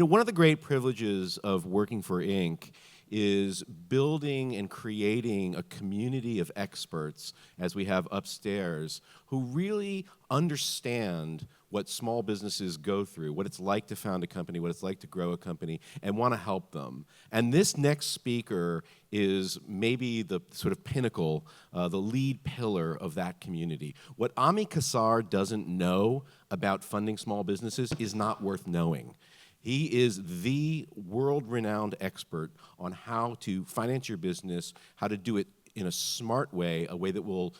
One of the great privileges of working for Inc. is building and creating a community of experts, as we have upstairs, who really understand what small businesses go through, what it's like to found a company, what it's like to grow a company, and want to help them. And this next speaker is maybe the sort of pinnacle, the lead pillar of that community. What Ami Kassar doesn't know about funding small businesses is not worth knowing. He is the world-renowned expert on how to finance your business, how to do it in a smart way, a way that will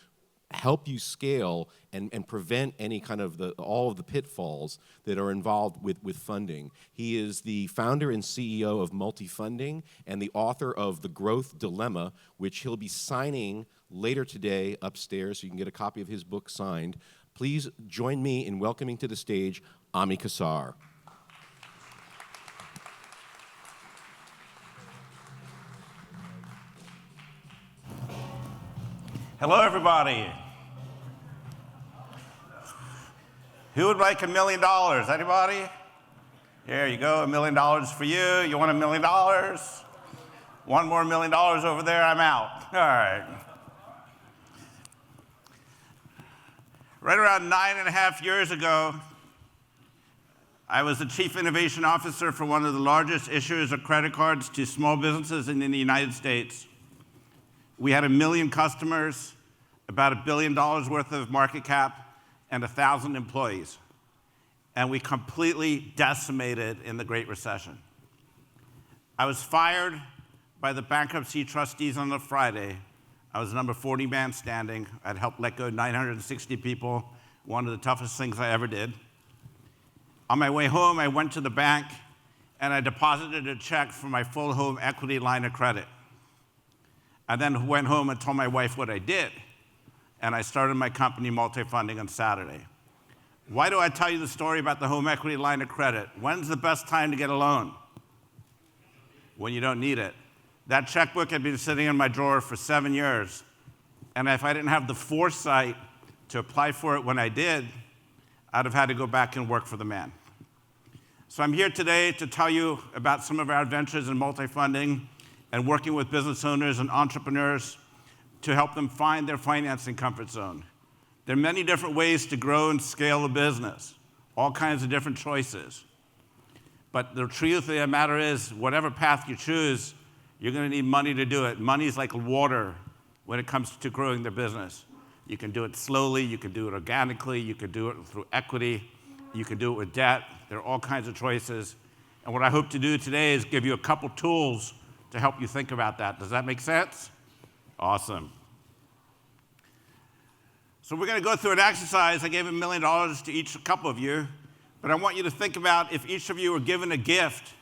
help you scale and prevent any kind of all of the pitfalls that are involved with funding. He is the founder and CEO of Multifunding and the author of The Growth Dilemma, which he'll be signing later today upstairs, so you can get a copy of his book signed. Please join me in welcoming to the stage Ami Kassar. Hello, everybody. Who would like $1 million? Anybody? Here you go, $1 million for you. You want $1 million? One more $1 million over there, I'm out. All right. Right around 9.5 years ago, I was the Chief Innovation Officer for one of the largest issuers of credit cards to small businesses in the United States. We had 1 million customers, about $1 billion worth of market cap, and 1,000 employees. And we completely decimated in the Great Recession. I was fired by the bankruptcy trustees on a Friday. I was number 40 man standing. I'd helped let go 960 people, one of the toughest things I ever did. On my way home, I went to the bank and I deposited a check for my full home equity line of credit. I then went home and told my wife what I did, and I started my company, Multifunding, on Saturday. Why do I tell you the story about the home equity line of credit? When's the best time to get a loan? When you don't need it. That checkbook had been sitting in my drawer for 7 years, and if I didn't have the foresight to apply for it when I did, I'd have had to go back and work for the man. So I'm here today to tell you about some of our adventures in multifunding and working with business owners and entrepreneurs to help them find their financing comfort zone. There are many different ways to grow and scale a business, all kinds of different choices. But the truth of the matter is, whatever path you choose, you're going to need money to do it. Money is like water when it comes to growing their business. You can do it slowly, you can do it organically, you can do it through equity, you can do it with debt. There are all kinds of choices. And what I hope to do today is give you a couple tools to help you think about that. Does that make sense? Awesome. So we're going to go through an exercise. I gave $1 million to each a couple of you, but I want you to think about if each of you were given a gift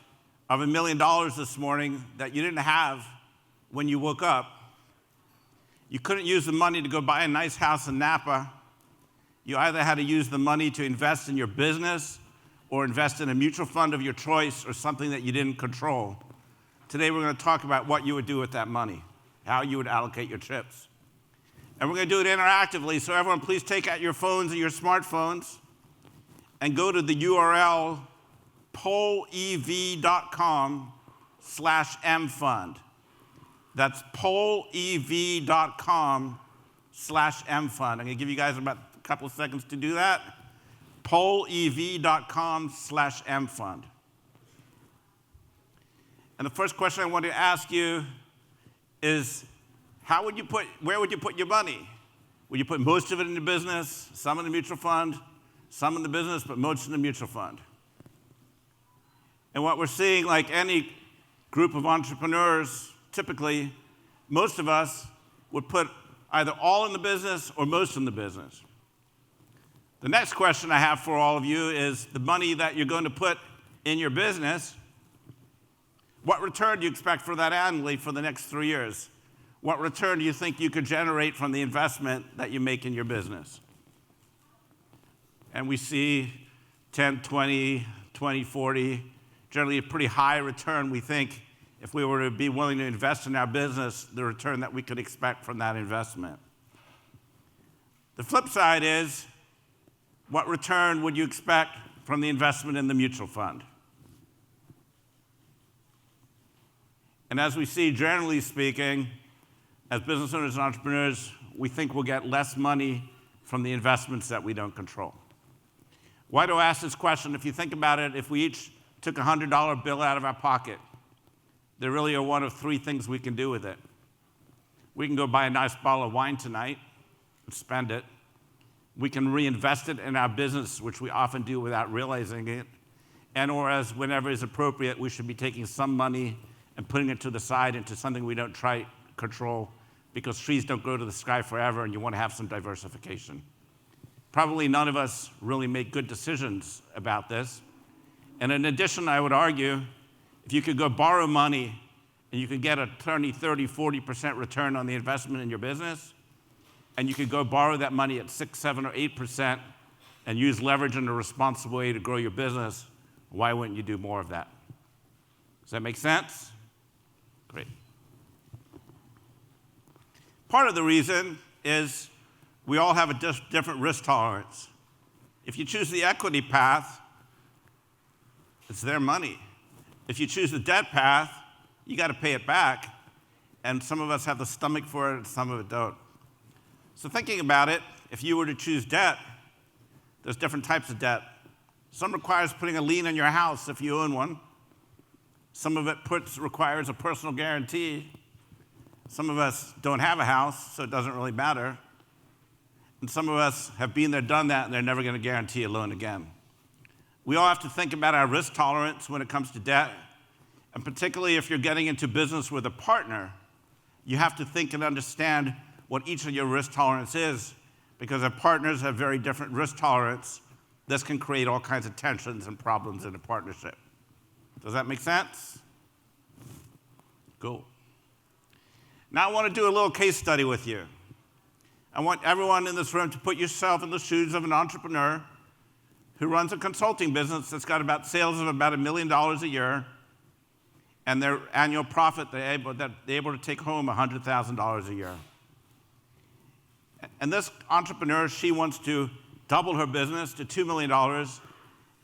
of $1 million this morning that you didn't have when you woke up. You couldn't use the money to go buy a nice house in Napa. You either had to use the money to invest in your business or invest in a mutual fund of your choice or something that you didn't control. Today we're going to talk about what you would do with that money, how you would allocate your chips. And we're going to do it interactively, so everyone please take out your phones or your smartphones and go to the URL polev.com/mfund. That's polev.com/mfund. I'm going to give you guys about a couple of seconds to do that. polev.com/mfund. And the first question I want to ask you is, where would you put your money? Would you put most of it in the business, some in the mutual fund, some in the business, but most in the mutual fund? And what we're seeing, like any group of entrepreneurs, typically, most of us would put either all in the business or most in the business. The next question I have for all of you is the money that you're going to put in your business, what return do you expect for that annually for the next 3 years? What return do you think you could generate from the investment that you make in your business? And we see 10, 20, 20, 40, generally a pretty high return, we think, if we were to be willing to invest in our business, the return that we could expect from that investment. The flip side is, what return would you expect from the investment in the mutual fund? And as we see, generally speaking, as business owners and entrepreneurs, we think we'll get less money from the investments that we don't control. Why do I ask this question? If you think about it, if we each took a $100 bill out of our pocket, there really are one of three things we can do with it. We can go buy a nice bottle of wine tonight and spend it. We can reinvest it in our business, which we often do without realizing it. And or as whenever is appropriate, we should be taking some money and putting it to the side into something we don't try to control, because trees don't grow to the sky forever and you want to have some diversification. Probably none of us really make good decisions about this. And in addition, I would argue, if you could go borrow money and you could get a 20, 30, 40% return on the investment in your business, and you could go borrow that money at 6, 7, or 8% and use leverage in a responsible way to grow your business, why wouldn't you do more of that? Does that make sense? Great. Part of the reason is we all have a different risk tolerance. If you choose the equity path, it's their money. If you choose the debt path, you got to pay it back. And some of us have the stomach for it, and some of it don't. So thinking about it, if you were to choose debt, there's different types of debt. Some requires putting a lien on your house if you own one. Some of it requires a personal guarantee. Some of us don't have a house, so it doesn't really matter. And some of us have been there, done that, and they're never going to guarantee a loan again. We all have to think about our risk tolerance when it comes to debt. And particularly if you're getting into business with a partner, you have to think and understand what each of your risk tolerance is, because if partners have very different risk tolerance, this can create all kinds of tensions and problems in a partnership. Does that make sense? Cool. Now I want to do a little case study with you. I want everyone in this room to put yourself in the shoes of an entrepreneur who runs a consulting business that's got about sales of about $1 million a year, and their annual profit, they're able to take home $100,000 a year. And this entrepreneur, she wants to double her business to $2 million,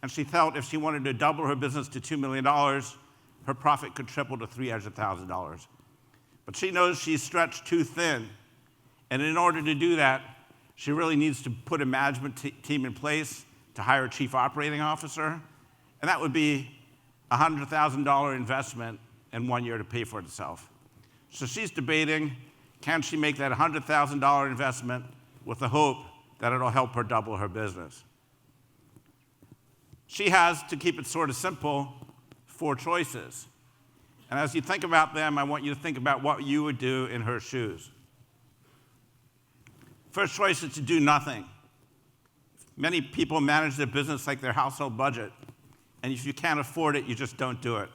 and she felt if she wanted to double her business to $2 million, her profit could triple to $300,000. But she knows she's stretched too thin, and in order to do that, she really needs to put a management team in place to hire a chief operating officer, and that would be a $100,000 investment in 1 year to pay for itself. So she's debating, can she make that $100,000 investment with the hope that it'll help her double her business? She has, to keep it sort of simple, 4 choices. And as you think about them, I want you to think about what you would do in her shoes. First choice is to do nothing. Many people manage their business like their household budget. And if you can't afford it, you just don't do it.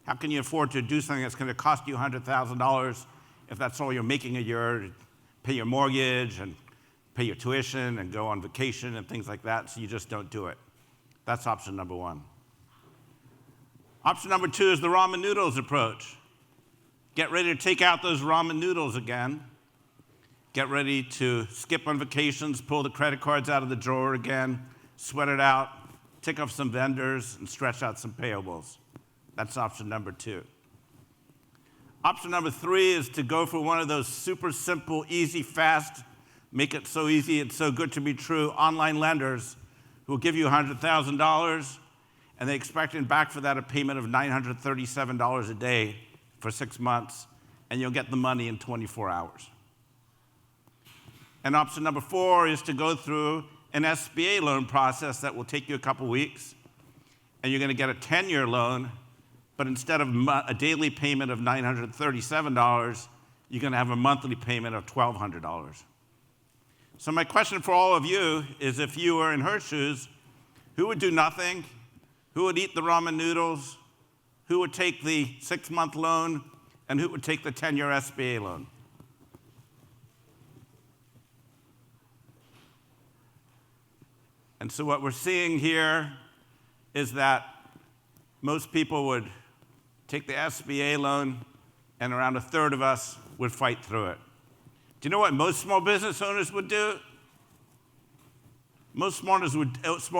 How can you afford to do something that's going to cost you $100,000 if that's all you're making a year to pay your mortgage and pay your tuition and go on vacation and things like that, so you just don't do it? That's option number 1. Option number 2 is the ramen noodles approach. Get ready to take out those ramen noodles again. Get ready to skip on vacations, pull the credit cards out of the drawer again, sweat it out, tick off some vendors, and stretch out some payables. That's option number 2. Option number 3 is to go for one of those super simple, easy, fast, make it so easy it's so good to be true online lenders who will give you $100,000, and they expect back for that a payment of $937 a day for 6 months, and you'll get the money in 24 hours. And option number 4 is to go through an SBA loan process that will take you a couple weeks, and you're going to get a 10-year loan, but instead of a daily payment of $937, you're going to have a monthly payment of $1,200. So my question for all of you is, if you were in her shoes, who would do nothing? Who would eat the ramen noodles? Who would take the 6-month loan? And who would take the 10-year SBA loan? And so what we're seeing here is that most people would take the SBA loan, and around a third of us would fight through it. Do you know what most small business owners would do? Most small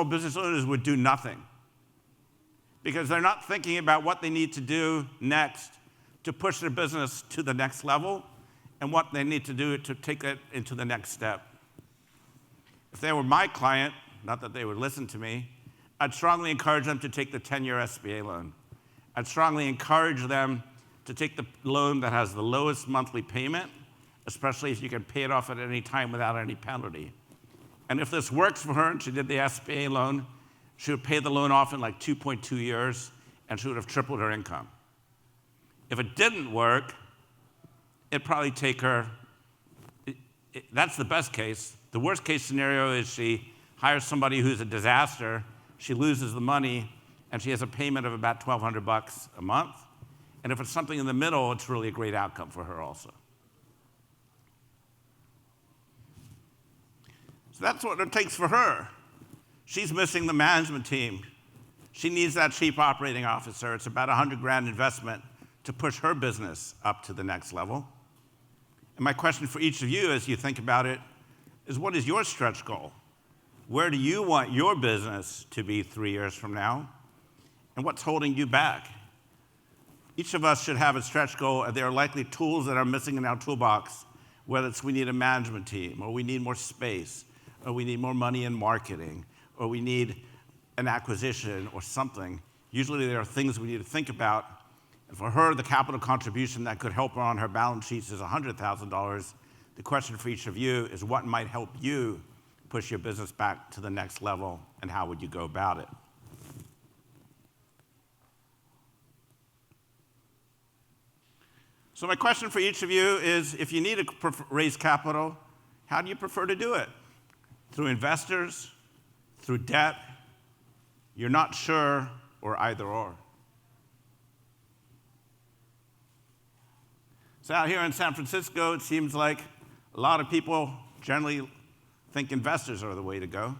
business owners would do nothing, because they're not thinking about what they need to do next. to push their business to the next level and what they need to do to take it into the next step. If they were my client, not that they would listen to me, I'd strongly encourage them to take the 10-year SBA loan. I'd strongly encourage them to take the loan that has the lowest monthly payment, especially if you can pay it off at any time without any penalty. And if this works for her and she did the SBA loan, she would pay the loan off in like 2.2 years, and she would have tripled her income. If it didn't work, it'd probably take her, that's the best case. The worst case scenario is she hires somebody who's a disaster, she loses the money, and she has a payment of about $1,200 a month. And if it's something in the middle, it's really a great outcome for her also. So that's what it takes for her. She's missing the management team. She needs that chief operating officer. It's about $100,000 investment to push her business up to the next level. And my question for each of you as you think about it is, what is your stretch goal? Where do you want your business to be 3 years from now? And what's holding you back? Each of us should have a stretch goal, and there are likely tools that are missing in our toolbox, whether it's we need a management team, or we need more space, or we need more money in marketing, or we need an acquisition or something. Usually there are things we need to think about. And for her, the capital contribution that could help her on her balance sheets is $100,000. The question for each of you is, what might help you push your business back to the next level, and how would you go about it? So my question for each of you is, if you need to raise capital, how do you prefer to do it? Through investors? Through debt? You're not sure, or either or. So out here in San Francisco, it seems like a lot of people generally think investors are the way to go,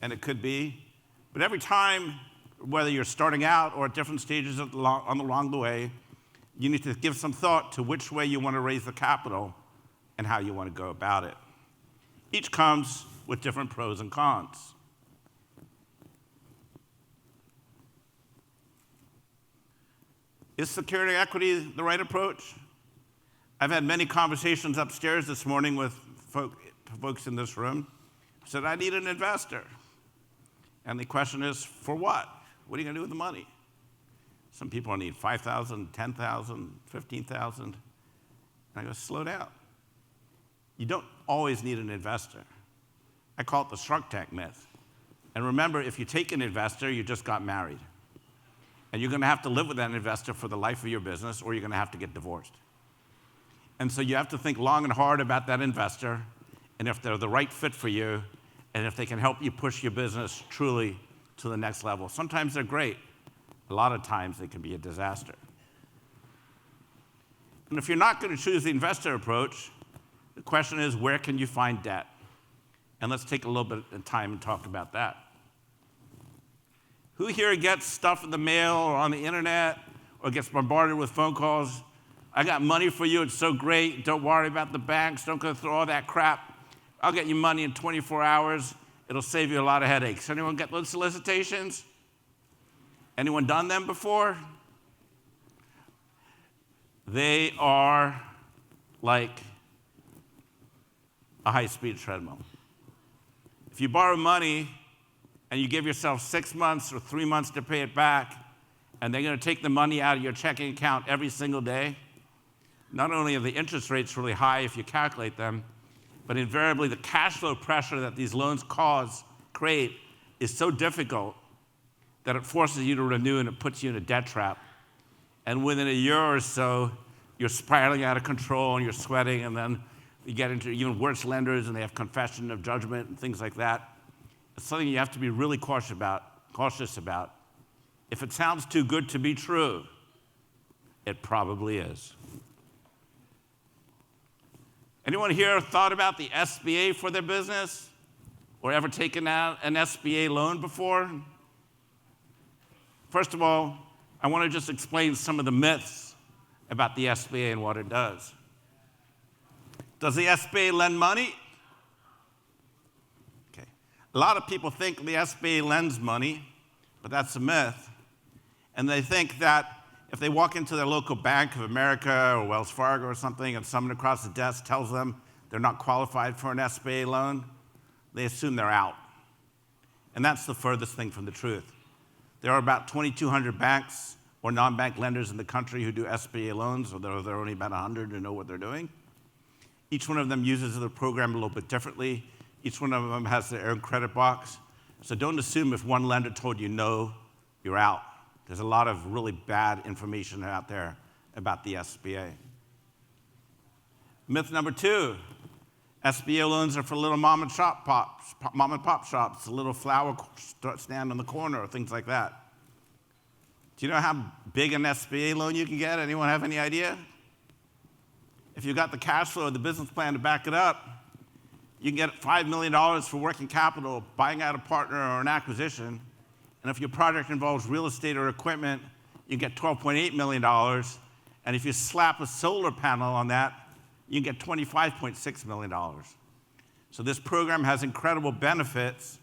and it could be. But every time, whether you're starting out or at different stages along the way, you need to give some thought to which way you want to raise the capital and how you want to go about it. Each comes with different pros and cons. Is security equity the right approach? I've had many conversations upstairs this morning with folks in this room who said, I need an investor. And the question is, for what? What are you going to do with the money? Some people need $5,000, $10,000, $15,000. And I go, slow down. You don't always need an investor. I call it the Shark Tank myth. And remember, if you take an investor, you just got married. And you're going to have to live with that investor for the life of your business, or you're going to have to get divorced. And so you have to think long and hard about that investor, and if they're the right fit for you, and if they can help you push your business truly to the next level. Sometimes they're great. A lot of times they can be a disaster. And if you're not going to choose the investor approach, the question is, where can you find debt? And let's take a little bit of time and talk about that. Who here gets stuff in the mail or on the internet or gets bombarded with phone calls? I got money for you, it's so great, don't worry about the banks, don't go through all that crap. I'll get you money in 24 hours, it'll save you a lot of headaches. Anyone get those solicitations? Anyone done them before? They are like a high-speed treadmill. If you borrow money and you give yourself 6 months or 3 months to pay it back, and they're going to take the money out of your checking account every single day, not only are the interest rates really high if you calculate them, but invariably the cash flow pressure that these loans create is so difficult that it forces you to renew and it puts you in a debt trap. And within a year or so, you're spiraling out of control and you're sweating, and then you get into even worse lenders and they have confession of judgment and things like that. It's something you have to be really cautious about. If it sounds too good to be true, it probably is. Anyone here thought about the SBA for their business? Or ever taken out an SBA loan before? First of all, I want to just explain some of the myths about the SBA and what it does. Does the SBA lend money? Okay. A lot of people think the SBA lends money, but that's a myth. And they think that If they walk into their local Bank of America or Wells Fargo or something and someone across the desk tells them they're not qualified for an SBA loan, they assume they're out. And that's the furthest thing from the truth. There are about 2,200 banks or non-bank lenders in the country who do SBA loans, although there are only about 100 who know what they're doing. Each one of them uses the program a little bit differently. Each one of them has their own credit box. So don't assume if one lender told you no, you're out. There's a lot of really bad information out there about the SBA. Myth number 2, SBA loans are for little mom and pop shops, a little flower stand on the corner, or things like that. Do you know how big an SBA loan you can get? Anyone have any idea? If you've got the cash flow or the business plan to back it up, you can get $5 million for working capital, buying out a partner or an acquisition. And if your project involves real estate or equipment, you can get $12.8 million. And if you slap a solar panel on that, you can get $25.6 million. So this program has incredible benefits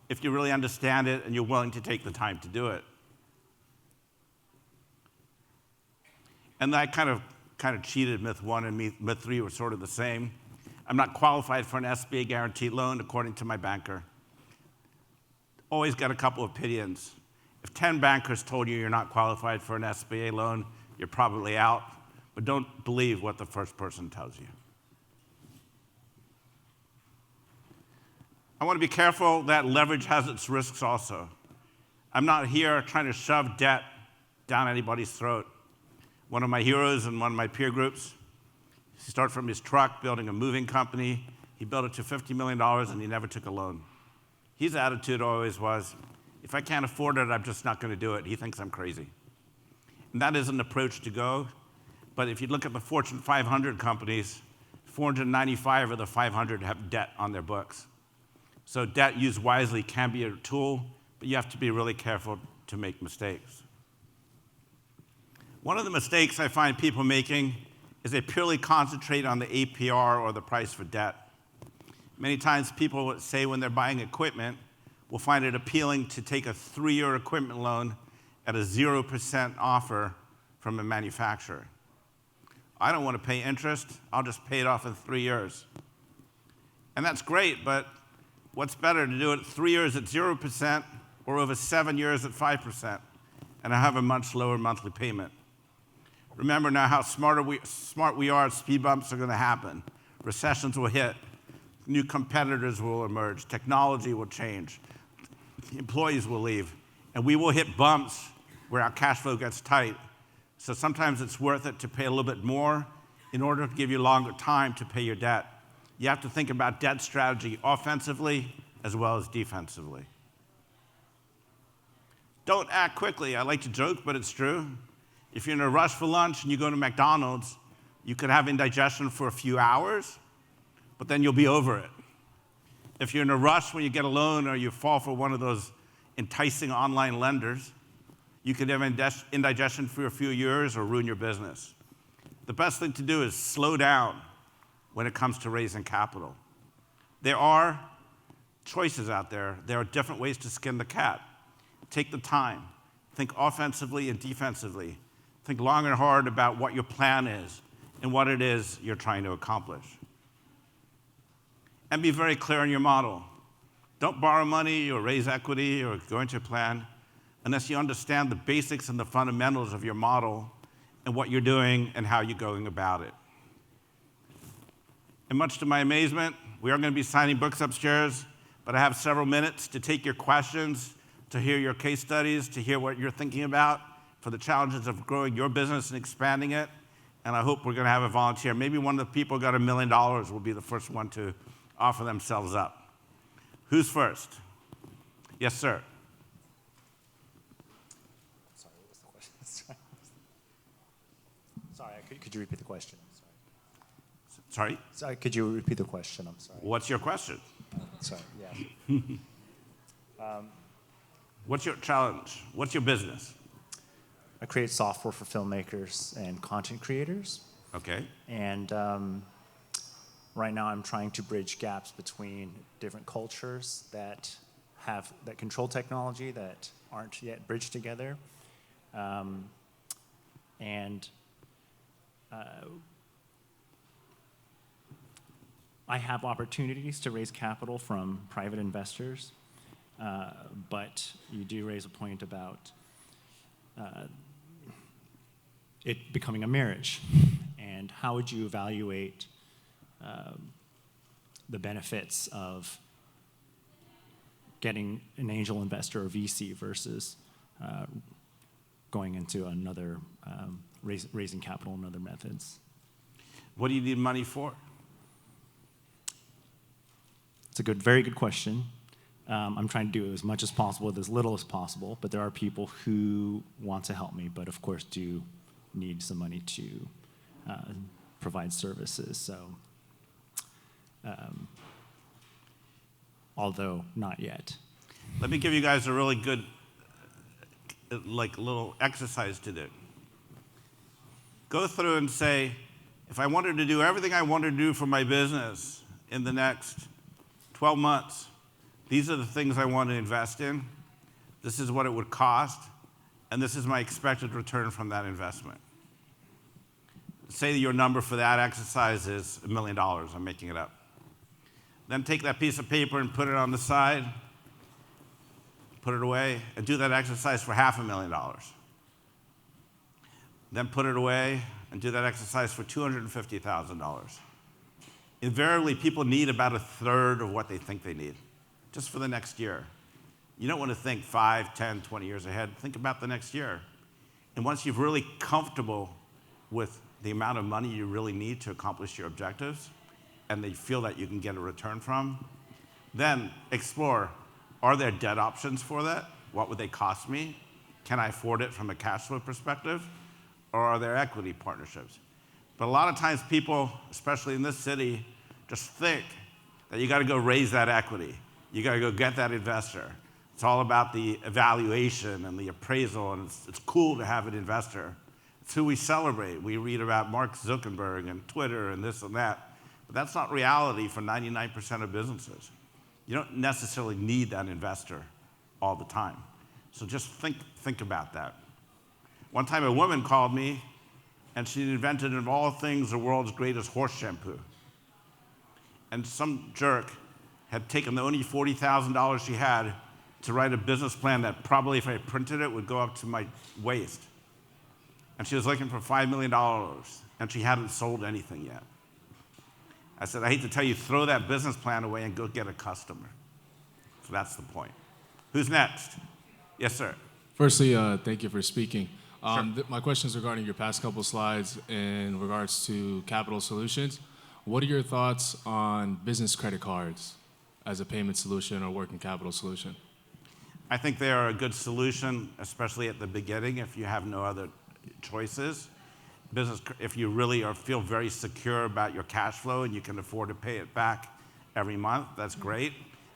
if you really understand it and you're willing to take the time to do it. And that kind of cheated. Myth 1 and myth 3 were sort of the same. I'm not qualified for an SBA guaranteed loan, according to my banker. Always got a couple of opinions. If 10 bankers told you you're not qualified for an SBA loan, you're probably out. But don't believe what the first person tells you. I want to be careful that leverage has its risks also. I'm not here trying to shove debt down anybody's throat. One of my heroes in one of my peer groups, he started from his truck building a moving company. He built it to $50 million and he never took a loan. His attitude always was, if I can't afford it, I'm just not going to do it. He thinks I'm crazy. And that is an approach to go. But if you look at the Fortune 500 companies, 495 of the 500 have debt on their books. So debt used wisely can be a tool, but you have to be really careful to make mistakes. One of the mistakes I find people making is they purely concentrate on the APR or the price for debt. Many times people would say when they're buying equipment, will find it appealing to take a 3-year equipment loan at a 0% offer from a manufacturer. I don't want to pay interest, I'll just pay it off in 3 years. And that's great, but what's better, to do it 3 years at 0% or over 7 years at 5%, and I have a much lower monthly payment. Remember now how smart we are, speed bumps are going to happen. Recessions will hit. New competitors will emerge. Technology will change. Employees will leave. And we will hit bumps where our cash flow gets tight. So sometimes it's worth it to pay a little bit more in order to give you longer time to pay your debt. You have to think about debt strategy offensively as well as defensively. Don't act quickly. I like to joke, but it's true. If you're in a rush for lunch and you go to McDonald's, you could have indigestion for a few hours, but then you'll be over it. If you're in a rush when you get a loan or you fall for one of those enticing online lenders, you could have indigestion for a few years or ruin your business. The best thing to do is slow down when it comes to raising capital. There are choices out there. There are different ways to skin the cat. Take the time. Think offensively and defensively. Think long and hard about what your plan is and what it is you're trying to accomplish. And be very clear on your model. Don't borrow money or raise equity or go into a plan unless you understand the basics and the fundamentals of your model and what you're doing and how you're going about it. And much to my amazement, we are going to be signing books upstairs, but I have several minutes to take your questions, to hear your case studies, to hear what you're thinking about for the challenges of growing your business and expanding it. And I hope we're going to have a volunteer. Maybe one of the people who got $1 million will be the first one to offer themselves up. Who's first? Yes, sir. Sorry, what was the question? Sorry, could you repeat the question? Sorry? Sorry, could you repeat the question? I'm sorry. What's your question? Sorry, yeah. What's your challenge? What's your business? I create software for filmmakers and content creators. Okay. And right now I'm trying to bridge gaps between different cultures that control technology that aren't yet bridged together. And I have opportunities to raise capital from private investors, but you do raise a point about it becoming a marriage. And how would you evaluate the benefits of getting an angel investor or VC versus going into another, raising capital in other methods? What do you need money for? It's a very good question. I'm trying to do as much as possible with as little as possible, but there are people who want to help me, but of course do need some money to provide services. So, although not yet. Let me give you guys a really good, little exercise to do. Go through and say, if I wanted to do everything I wanted to do for my business in the next 12 months, these are the things I want to invest in. This is what it would cost, and this is my expected return from that investment. Say your number for that exercise is $1 million. I'm making it up. Then take that piece of paper and put it on the side, put it away, and do that exercise for $500,000. Then put it away and do that exercise for $250,000. Invariably, people need about 1/3 of what they think they need, just for the next year. You don't want to think 5, 10, 20 years ahead. Think about the next year. And once you're really comfortable with the amount of money you really need to accomplish your objectives, and they feel that you can get a return from, then explore, are there debt options for that? What would they cost me? Can I afford it from a cash flow perspective? Or are there equity partnerships? But a lot of times people, especially in this city, just think that you got to go raise that equity. You got to go get that investor. It's all about the evaluation and the appraisal, and it's cool to have an investor. It's who we celebrate. We read about Mark Zuckerberg and Twitter and this and that. But that's not reality for 99% of businesses. You don't necessarily need that investor all the time. So just think about that. One time a woman called me, and she invented, of all things, the world's greatest horse shampoo. And some jerk had taken the only $40,000 she had to write a business plan that probably, if I printed it, would go up to my waist. And she was looking for $5 million, and she hadn't sold anything yet. I said, I hate to tell you, throw that business plan away and go get a customer. So that's the point. Who's next? Yes, sir. Firstly, thank you for speaking. Sure. My question is regarding your past couple slides in regards to capital solutions. What are your thoughts on business credit cards as a payment solution or working capital solution? I think they are a good solution, especially at the beginning if you have no other choices. If you really feel very secure about your cash flow and you can afford to pay it back every month, that's great.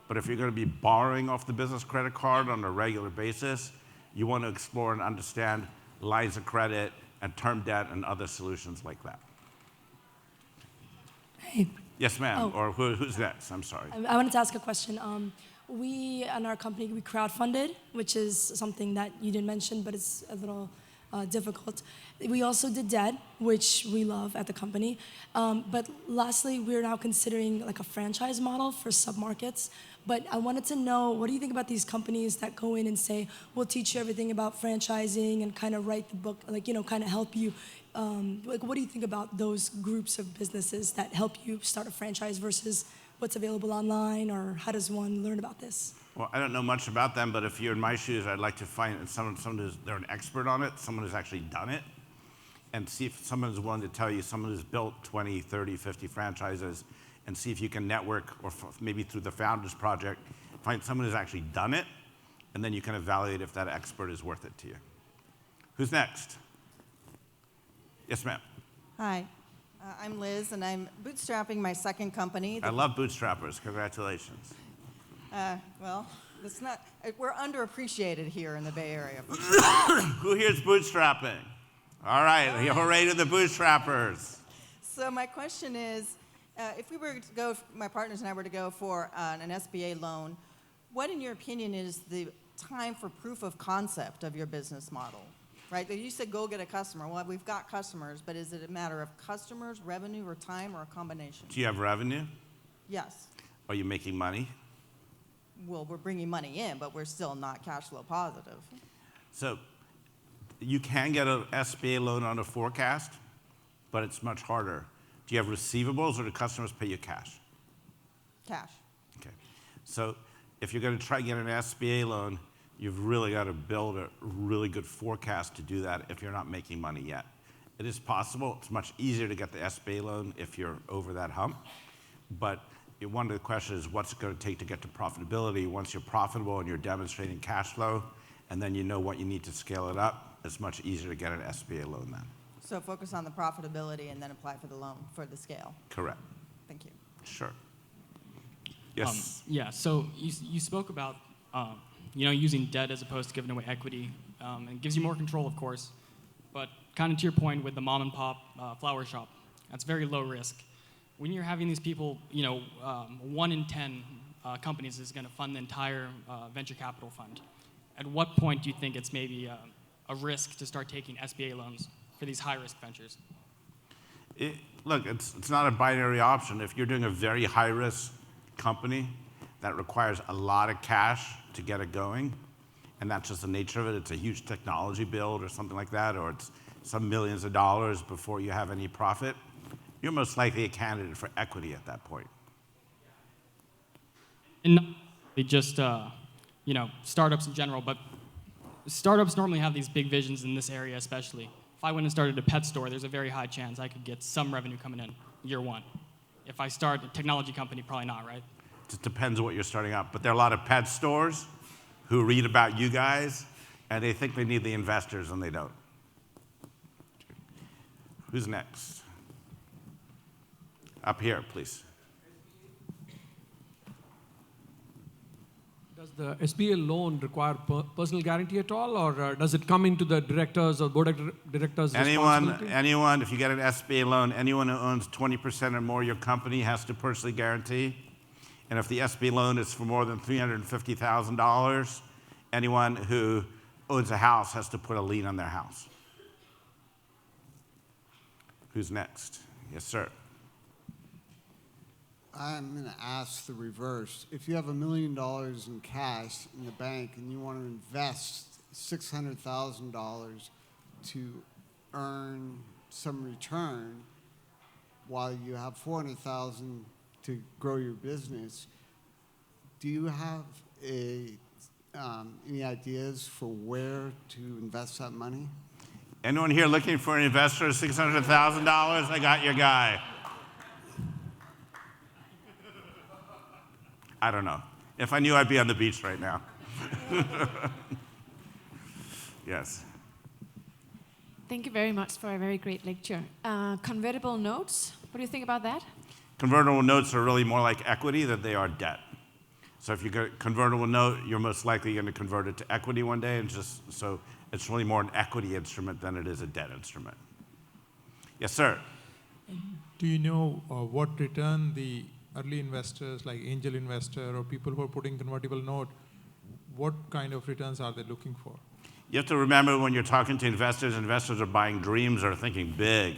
But if you're going to be borrowing off the business credit card on a regular basis, you want to explore and understand lines of credit and term debt and other solutions like that. Hey. Yes, ma'am. Oh. Or who's next? I'm sorry. I wanted to ask a question. We, in our company, we crowdfunded, which is something that you didn't mention, but it's a little difficult. We also did debt, which we love at the company. But lastly, we're now considering like a franchise model for submarkets. But I wanted to know, what do you think about these companies that go in and say, we'll teach you everything about franchising and kind of write the book, like, kind of help you. What do you think about those groups of businesses that help you start a franchise versus what's available online, or how does one learn about this? Well, I don't know much about them, but if you're in my shoes, I'd like to find someone who's they're an expert on it, someone who's actually done it, and see if someone is willing to tell you, someone who's built 20, 30, 50 franchises, and see if you can network, or maybe through the Founders Project, find someone who's actually done it, and then you can evaluate if that expert is worth it to you. Who's next? Yes, ma'am. Hi, I'm Liz, and I'm bootstrapping my second company. I love bootstrappers. Congratulations. Well, it's not. We're underappreciated here in the Bay Area. Who here's bootstrapping? All right, hooray to the bootstrappers. So my question is, if we were to go, my partners and I were to go for an SBA loan, what, in your opinion, is the time for proof of concept of your business model? right? You said go get a customer. Well, we've got customers, but is it a matter of customers, revenue, or time, or a combination? Do you have revenue? Yes. Are you making money? Well, we're bringing money in, but we're still not cash flow positive. So you can get an SBA loan on a forecast, but it's much harder. Do you have receivables, or do customers pay you cash? Cash. Okay. So if you're going to try to get an SBA loan, you've really got to build a really good forecast to do that if you're not making money yet. It is possible. It's much easier to get the SBA loan if you're over that hump. But one of the questions is, what's it going to take to get to profitability? Once you're profitable and you're demonstrating cash flow, and then you know what you need to scale it up, it's much easier to get an SBA loan then. So focus on the profitability and then apply for the loan for the scale. Correct. Thank you. Sure. Yes. Yeah, so you spoke about using debt as opposed to giving away equity. It gives you more control, of course, but kind of to your point with the mom and pop flower shop, that's very low risk. When you're having these people, 1 in 10 companies is going to fund the entire venture capital fund. At what point do you think it's maybe a risk to start taking SBA loans for these high-risk ventures? Look, it's not a binary option. If you're doing a very high-risk company that requires a lot of cash to get it going, and that's just the nature of it, it's a huge technology build or something like that, or it's some millions of dollars before you have any profit, you're most likely a candidate for equity at that point. And not just startups in general, but startups normally have these big visions in this area especially. If I went and started a pet store, there's a very high chance I could get some revenue coming in year one. If I start a technology company, probably not, right? It just depends on what you're starting up. But there are a lot of pet stores who read about you guys, and they think they need the investors, and they don't. Who's next? Up here, please. Does the SBA loan require personal guarantee at all, or does it come into the directors or board of directors' responsibility? Anyone, if you get an SBA loan, anyone who owns 20% or more of your company has to personally guarantee. And if the SBA loan is for more than $350,000, anyone who owns a house has to put a lien on their house. Who's next? Yes, sir. I'm going to ask the reverse. If you have $1 million in cash in the bank and you want to invest $600,000 to earn some return while you have $400,000 to grow your business, do you have any ideas for where to invest that money? Anyone here looking for an investor of $600,000? I got your guy. I don't know. If I knew, I'd be on the beach right now. Yes. Thank you very much for a very great lecture. Convertible notes, what do you think about that? Convertible notes are really more like equity than they are debt. So if you get a convertible note, you're most likely going to convert it to equity one day, and so it's really more an equity instrument than it is a debt instrument. Yes, sir. Do you know what return the early investors, like angel investor or people who are putting convertible note, what kind of returns are they looking for? You have to remember when you're talking to investors, investors are buying dreams or thinking big,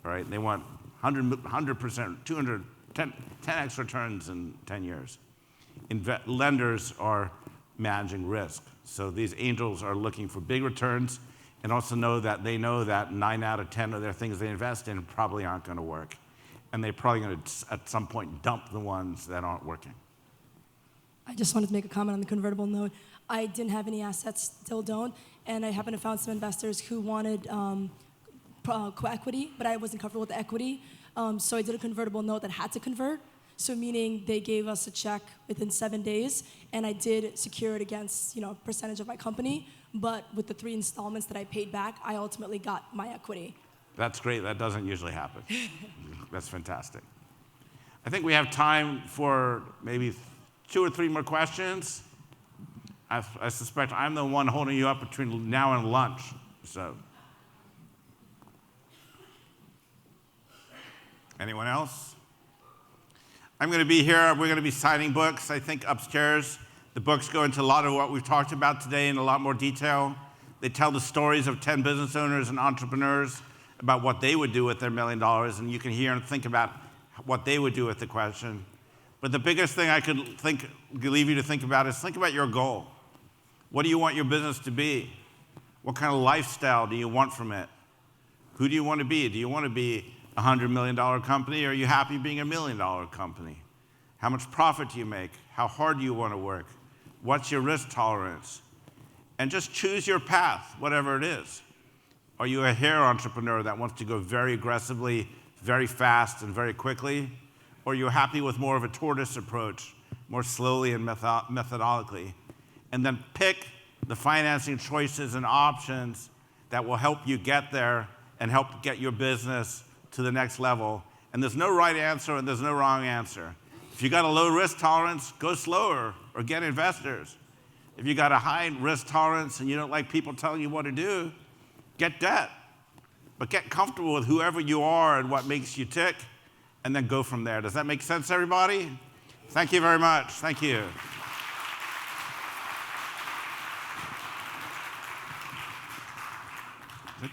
right? They want 100%, 200, 10x returns in 10 years. Lenders are managing risk. So these angels are looking for big returns and also know that 9 out of 10 of their things they invest in probably aren't going to work. And they're probably going to, at some point, dump the ones that aren't working. I just wanted to make a comment on the convertible note. I didn't have any assets, still don't, and I happened to found some investors who wanted equity, but I wasn't comfortable with the equity. So I did a convertible note that had to convert. So meaning they gave us a check within 7 days, and I did secure it against a percentage of my company. But with the 3 installments that I paid back, I ultimately got my equity. That's great. That doesn't usually happen. That's fantastic. I think we have time for maybe 2 or 3 more questions. I suspect I'm the one holding you up between now and lunch. So, anyone else? I'm going to be here. We're going to be signing books, I think, upstairs. The books go into a lot of what we've talked about today in a lot more detail. They tell the stories of 10 business owners and entrepreneurs about what they would do with their $1 million, and you can hear and think about what they would do with the question. But the biggest thing I could leave you to think about is think about your goal. What do you want your business to be? What kind of lifestyle do you want from it? Who do you want to be? Do you want to be a $100 million company, or are you happy being a $1 million company? How much profit do you make? How hard do you want to work? What's your risk tolerance? And just choose your path, whatever it is. Are you a hair entrepreneur that wants to go very aggressively, very fast, and very quickly? Or are you happy with more of a tortoise approach, more slowly and methodically? And then pick the financing choices and options that will help you get there and help get your business to the next level. And there's no right answer and there's no wrong answer. If you got a low risk tolerance, go slower or get investors. If you got a high risk tolerance and you don't like people telling you what to do, get debt. But get comfortable with whoever you are and what makes you tick, and then go from there. Does that make sense, everybody? Thank you very much. Thank you. Good.